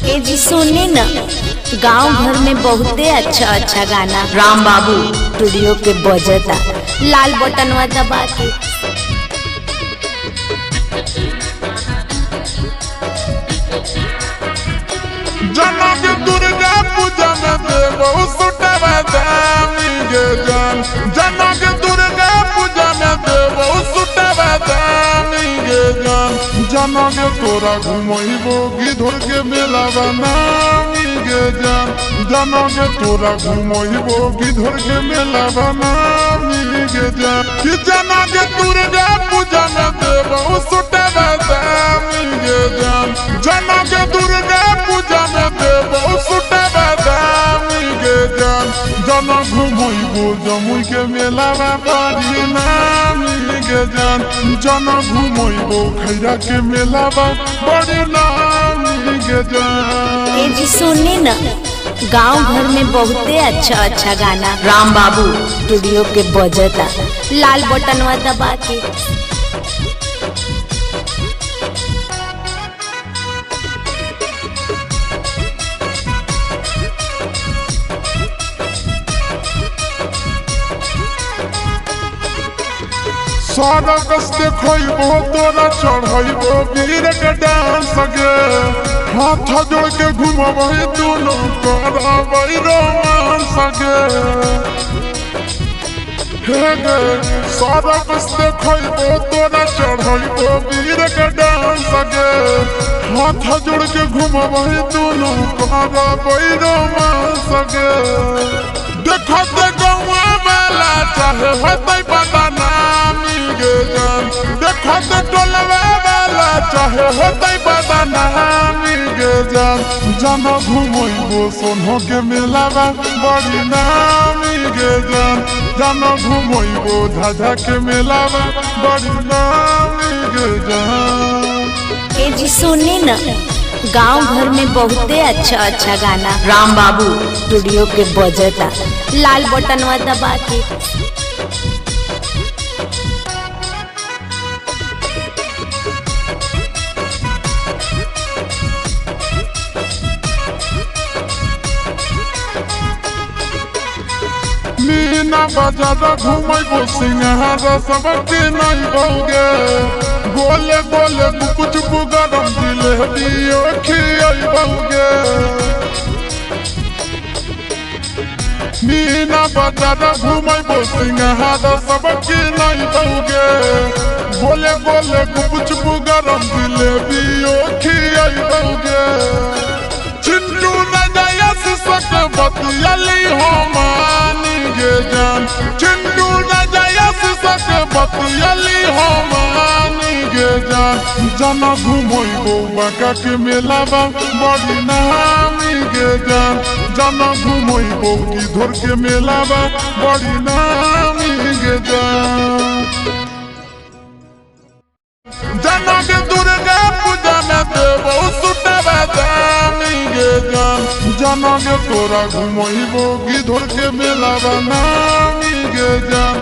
ए जी सुने न, गांव भर में बहुते अच्छा अच्छा गाना राम बाबू स्टूडियो के बजता। लाल बटनवा दबा के जनक दुर्गा पूजा में देवो सुटवा दामी गे जान। जनक दुर्गा पूजा में देवो सुटवा दामी गे जान। जनक तोरा घुमइबो गिधर के मेला बनामी गे जान। जनक तोरा घुमइबो गिधर के मेला बनामी गे जान। कि जनक दुर्गा पूजा में देवो सुटवा दामी गे जान। जनक दुर्गा पूजा में देवो सुटवा दामी गे जान। जनक घुमइबो जमुई के मेला बड़ी नामी गे जान। जनक घुमइबो खैरा के मेला बड़ी नामी गे जान। ए जी सुने न, गांव भर में बहुते अच्छा अच्छा गाना राम बाबू स्टूडियो के बजता। लाल बटनवा दबा के सारा कस देखो तोरा चढ़ो वीर के डांस गे। हाथ जोड़ के घुमबो दोनों करबो रोमांस गे। हे गे सारा कस देखो तोरा चढ़ो वीर के डांस गे। हाथ जोड़ के घुमबो दोनों करबो रोमांस गे। देखते गौवा मेला चाहे होते पता नामी गे जान। देखते टोलवा मेला चाहे होते पता नामी गे जान। जाना घुमइबो सोनो के मेला बड़ी नामी गे जान। जाना घुमइबो झाझा के मेला बड़ी नामी गे जान। ए जी सुने न, गांव भर में बहुते अच्छा अच्छा गाना राम बाबू स्टूडियो के बजता। लाल बटनवा दबा के मीना बाजार घुमइबो सिंहारा सबके नहीं बहुगे। गोले गोले कुछ गरम जिलेबियो खियइबोगे। मीना बाजार घुमइबो सिंहारा सबके नहीं बहुगे। गोले गोले कुछ गरम जिलेबियो खियइबोगे। चिंटू न जाया सक बतियली हो मानी गे जान। चिंटू न जाया सक बतियली हो मानी गे जान। जना घुमइबो बाका के मेला बड़ी नामी गे जान। जना घुमइबो गिधर के मेला बड़ी नामी गे जान। जनक दुर्गा पूजा में देवो सुटवा दामी गे जान। जनक तोरा घुमइबो गिधर के मेला बनामी गे जान।